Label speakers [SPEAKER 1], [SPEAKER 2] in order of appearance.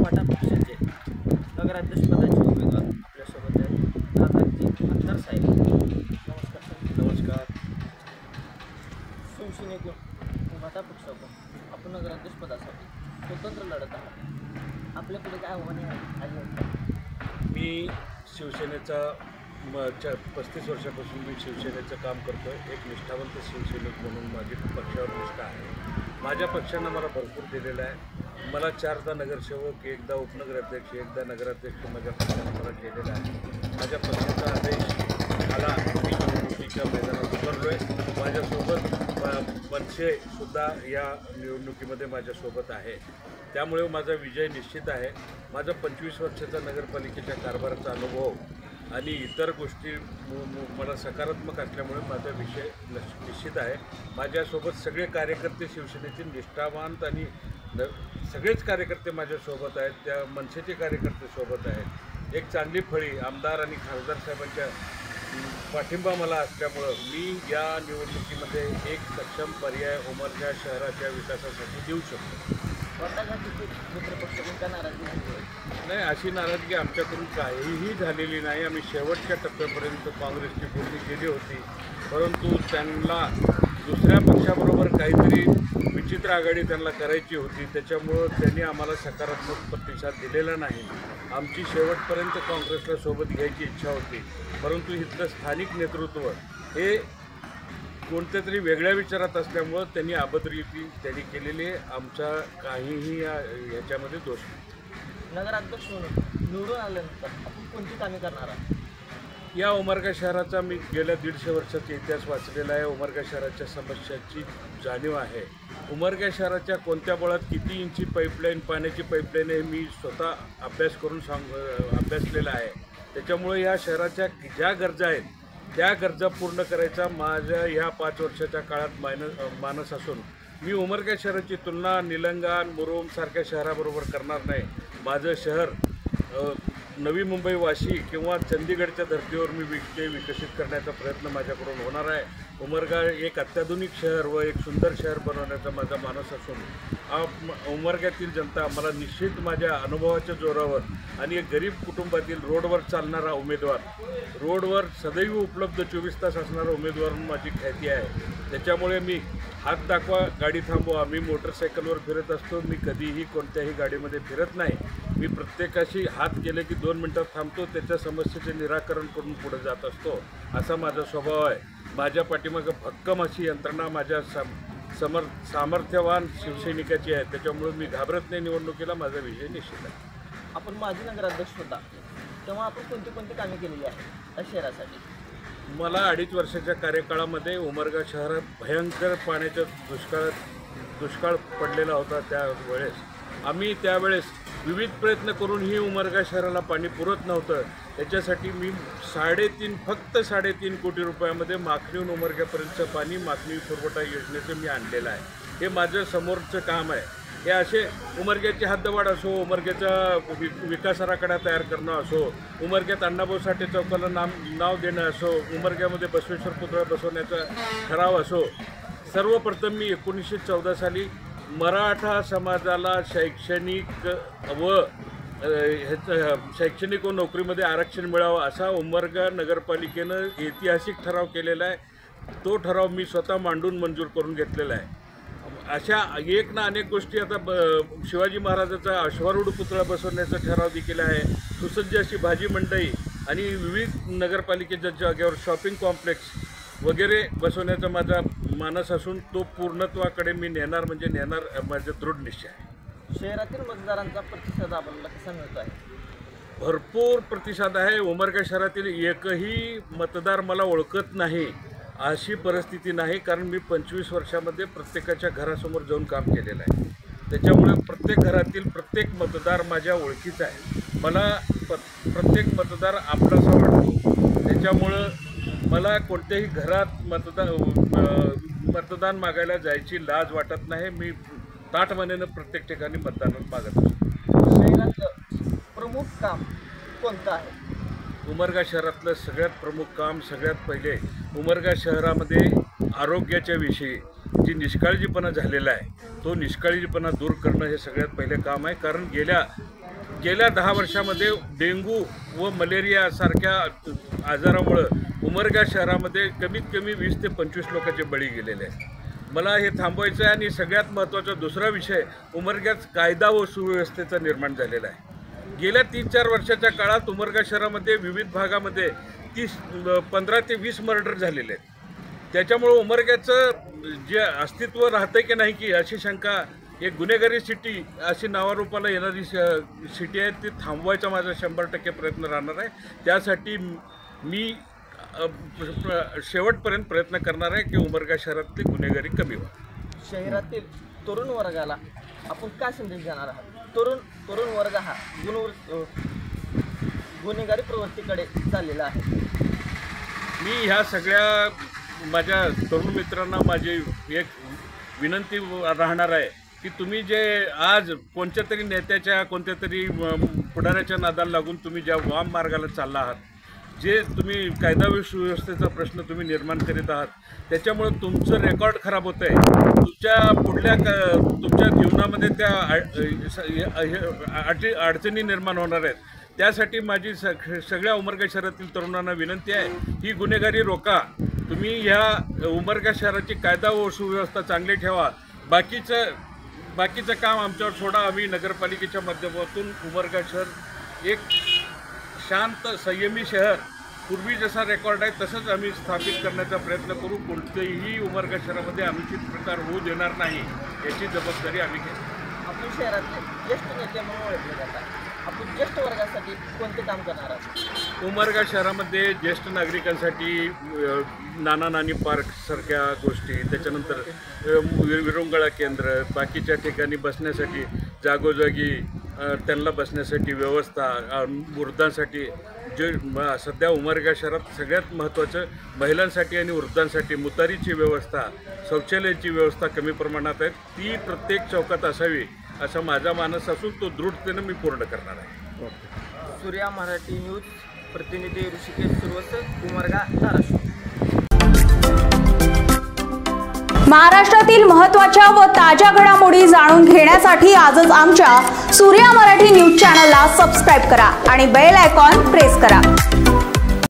[SPEAKER 1] उभाटा पक्षाचे नगराध्यक्षपदाचे उमेदवार आपल्यासोबत आहेत नाथाजी अत्तर साहेब. नमस्कार सर.
[SPEAKER 2] नमस्कार.
[SPEAKER 1] शिवसेनेतून उभाटा पक्षातून आपण नगराध्यक्षपदासाठी स्वतंत्र लढत आहात. आपल्याकडे काय आव्हाने आहेत?
[SPEAKER 2] मी शिवसेनेचा 35 वर्षापासून मी शिवसेनेचं काम करतो आहे. एक निष्ठावंत शिवसैनिक म्हणून माझी पक्षावर निष्ठा आहे. माझ्या पक्षानं मला भरपूर दिलेलं आहे. मला 4दा नगरसेवक, 1दा उपनगराध्यक्ष, 1दा नगराध्यक्ष माझ्या पक्षानं मला केलेला आहे. माझ्या पक्षाचा आदेश आला मी निवडणुकीच्या मैदानात उतरलो आहे. माझ्यासोबत मनसेसुद्धा या निवडणुकीमध्ये माझ्यासोबत आहे. त्यामुळे माझा विजय निश्चित आहे. माझा 25 वर्षाचा नगरपालिकेच्या कारभाराचा अनुभव आणि इतर गोष्टी मला सकारात्मक असल्यामुळे माझा विषय निश्चित आहे. माझ्यासोबत सगळे कार्यकर्ते शिवसेनेचे निष्ठावान आणि सगळेच कार्यकर्ते माझ्यासोबत आहेत. त्या मनसेचे कार्यकर्ते सोबत आहेत. एक चांगली फळी आमदार आणि खासदार साहेबांच्या पाठिंबा मला असल्यामुळं मी या निवडणुकीमध्ये एक सक्षम पर्याय उमरगा शहराच्या विकासासाठी देऊ शकतो.
[SPEAKER 1] मित्रपक्षातून का नाराजी
[SPEAKER 2] नाही, अशी नाराजगी आमच्याकडून काहीही झालेली नाही. आम्ही शेवटच्या टप्प्यापर्यंत काँग्रेसची बोलणी केली होती, परंतु त्यांना दुसऱ्या पक्षाबरोबर काहीतरी विचित्र आघाडी त्यांना करायची होती. त्याच्यामुळं त्यांनी आम्हाला सकारात्मक प्रतिसाद दिलेला नाही. आमची शेवटपर्यंत काँग्रेसला सोबत घ्यायची इच्छा होती, परंतु इथलं स्थानिक नेतृत्व हे कोणत्या तरी वेगळ्या विचारात असल्यामुळं त्यांनी अभद्रयुती त्यांनी केलेली आहे. आमचा काहीही ह्याच्यामध्ये दोष नाही.
[SPEAKER 1] नगराध्यक्ष म्हणून निवडून आल्यानंतर आपण कोणती कामे करणार आहात?
[SPEAKER 2] या उमरगा शहराचा मी गेल्या 150 वर्षाचा इतिहास वाचलेला आहे. उमरगा शहराच्या समस्याची जाणीव आहे. उमरगा शहराच्या कोणत्या बळात किती इंची पाईपलाईन, पाण्याची पाईपलाईन आहे मी स्वतः अभ्यास करून अभ्यासलेला आहे. त्याच्यामुळे या शहराच्या ज्या गरजा आहेत त्या गरजा पूर्ण करायचा माझ्या ह्या 5 वर्षाच्या काळात मानस असून मी उमरगा शहराची तुलना निलंगा, मुरुम सारख्या शहराबरोबर करणार नाही. माझं शहर नवी मुंबई, वाशी किंवा चंदीगडच्या धर्तीवर मी विकसित करण्याचा प्रयत्न माझ्याकडून होणार आहे. उमरगा एक अत्याधुनिक शहर व एक सुंदर शहर बनवण्याचा माझा मानस असून उमरग्यातील जनता मला निश्चित माझ्या अनुभवाच्या जोरावर आणि एक गरीब कुटुंबातील रोडवर चालणारा उमेदवार, रोडवर सदैव उपलब्ध 24 तास असणारा उमेदवार म्हणून माझी ख्याती आहे. त्याच्यामुळे मी हात दाखवा, गाडी थांबवा. मी मोटरसायकलवर फिरत असतो. मी कधीही कोणत्याही गाडीमध्ये फिरत नाही. मी प्रत्येकाशी हात केले की 2 मिनटात थांबतो. त्याच्या समस्येचे निराकरण करून पुढे जात असतो. असा माझा स्वभाव आहे. माझ्या पाठीमागं भक्कम अशी यंत्रणा माझ्या सामर्थ्यवान शिवसैनिकाची आहे. त्याच्यामुळे मी घाबरत नाही. निवडणुकीला माझा विजय निश्चित आहे.
[SPEAKER 1] आपण माजी नगराध्यक्ष होता तेव्हा आपण कोणती कामे केलेली आहेत या शहरासाठी?
[SPEAKER 2] मला 2.5 वर्षाच्या कार्यकाळामध्ये उमरगा शहरात भयंकर पाण्याचा दुष्काळ पडलेला होता. त्यावेळेस आम्ही विविध प्रयत्न करूनही उमरगा शहराला पाणी पुरत नव्हतं. त्याच्यासाठी मी फक्त 3.5 कोटी रुपयामध्ये माखणीहून उमरग्यापर्यंतचं पाणी माखणी पुरवठा योजनेचं मी आणलेलं आहे. हे माझं समोरचं काम आहे. हे असे उमरग्याची हद्दवाढ असो, उमरग्याचा विकास आराखडा तयार करणं असो, उमरग्यात अण्णाभाऊ साठे चौकाला नाव देणं असो, उमरग्यामध्ये बसवेश्वर पुतळा बसवण्याचा ठराव असो. सर्वप्रथम मी 1914 साली मराठा समाजाला शैक्षणिक व नोकरीमध्ये आरक्षण मिळावं असा उमरगा नगरपालिकेनं ऐतिहासिक ठराव केलेला आहे. तो ठराव मी स्वतः मांडून मंजूर करून घेतलेला आहे. अशा एक ना अनेक गोष्टी आता शिवाजी महाराजाचा अश्वारूढ पुतळा बसवण्याचा ठराव देखील आहे. सुसज्ज अशी भाजी मंडई आणि विविध नगरपालिकेच्या जागेवर शॉपिंग कॉम्प्लेक्स वगैरे बसवण्याचा माझा मानस असून तो पूर्णत्वाकडे मी नेणार माझं दृढ निश्चय आहे.
[SPEAKER 1] शहरातील मतदारांचा प्रतिसाद आपल्याला कसा मिळतो आहे?
[SPEAKER 2] भरपूर प्रतिसाद आहे. उमरगा शहरातील एकही मतदार मला ओळखत नाही अशी परिस्थिती नाही, कारण मी 25 वर्षामध्ये प्रत्येकाच्या घरासमोर जाऊन काम केलेलं आहे. त्याच्यामुळे प्रत्येक घरातील प्रत्येक मतदार माझ्या ओळखीचा आहे. मला प्रत्येक मतदार आपलासा वाटतो. त्याच्यामुळं मला कोणत्याही घरात मतदान मागायला जायची लाज वाटत नाही. मी ताठमानेनं प्रत्येक ठिकाणी मतदान मागत असतो.
[SPEAKER 1] शहरातलं प्रमुख काम कोणतं आहे?
[SPEAKER 2] उमरगा शहरातलं सगळ्यात प्रमुख काम सगळ्यात पहिले उमरगा शहरामध्ये आरोग्याच्या विषयी जी निष्काळजीपणा झालेला आहे तो निष्काळजीपणा दूर करणं हे सगळ्यात पहिले काम आहे. कारण गेल्या गेल्या 10 वर्षामध्ये डेंग्यू व मलेरिया सारख्या आजारामुळं उमरगा शहरामध्ये कमीत कमी 20 ते 25 लोकांचे बळी गेलेले आहेत। मला हे थांबवायचं आहे आणि सगळ्यात महत्त्वाचा दुसरा विषय, उमरग्यात कायदा व सुव्यवस्थेचा निर्माण झालेला आहे। गेल्या 3-4 वर्षाच्या काळात उमरगा शहरामध्ये विविध भागामध्ये 15 ते 20 मर्डर झालेले आहेत। त्याच्यामुळं उमरग्याचं जे अस्तित्व राहतं की नाही की अशी शंका, एक गुन्हेगारी सिटी अशी नावारूपाला येणारी सिटी आहे, ती थांबवायचा माझा 100% प्रयत्न राहणार आहे। त्यासाठी मी शेवटपर्यंत प्रयत्न करणार आहे की उमरगा शहरातली गुन्हेगारी कमी व्हावी।
[SPEAKER 1] शहरातील तरुण वर्गाला आपण काय संदेश देणार आहात? तरुण वर्ग हा गुन्हेगारी प्रवृत्तीकडे चाललेला आहे।
[SPEAKER 2] मी ह्या सगळ्या माझ्या तरुण मित्रांना माझी एक विनंती राहणार आहे की तुम्ही जे आज कोणत्या तरी नेत्याच्या कोणत्या तरी पुढाऱ्याच्या नादाला लागून तुम्ही ज्या वाम मार्गाला चालला आहात, जे तुम्ही कायदा व सुव्यवस्थेचा प्रश्न तुम्ही निर्माण करीत आहात, त्याच्यामुळे तुमचं रेकॉर्ड खराब होतं आहे। तुमच्या जीवनामध्ये त्या अडचणी निर्माण होणार आहेत। त्यासाठी माझी सगळ्या उमरगा शहरातील तरुणांना विनंती आहे, ही गुन्हेगारी रोका। तुम्ही ह्या उमरगा शहराची कायदा व सुव्यवस्था चांगली ठेवा। बाकीचं काम आमच्यावर सोडा। आम्ही नगरपालिकेच्या माध्यमातून उमरगा शहर एक शांत संयमी शहर, पूर्वी जसा रेकॉर्ड आहे तसंच आम्ही स्थापित करण्याचा प्रयत्न करू। कोणतेही उमरगा शहरामध्ये अनुचित प्रकार होऊ देणार नाही, याची जबाबदारी आम्ही घेतो।
[SPEAKER 1] आपण शहरातले ज्येष्ठ नेते म्हणून ओळखले जातात, आपण ज्येष्ठ वर्गासाठी कोणते काम करणार आहात?
[SPEAKER 2] उमरगा शहरामध्ये ज्येष्ठ नागरिकांसाठी नाना नानी पार्क सारख्या गोष्टी, त्याच्यानंतर विरंगुळा केंद्र, बाकीच्या ठिकाणी बसण्यासाठी जागोजागी त्यांना बसण्यासाठी व्यवस्था, वृद्धांसाठी जे सध्या उमरगा शहरात सगळ्यात महत्त्वाचं महिलांसाठी आणि वृद्धांसाठी मुतारीची व्यवस्था, शौचालयाची व्यवस्था कमी प्रमाणात आहे, ती प्रत्येक चौकात असावी असा माझा मानस असून तो दृढतेनं मी पूर्ण करणार आहे।
[SPEAKER 1] सूर्या मराठी न्यूज प्रतिनिधी ऋषिकेश सुरवसे, उमरगा, धाराशिव।
[SPEAKER 3] महाराष्ट्रातील महत्त्वाच्या व ताज्या घडामोडी जाणून घेण्यासाठी आजच आमच्या सूर्या मराठी न्यूज चॅनलला सबस्क्राईब करा आणि बेल आयकॉन प्रेस करा।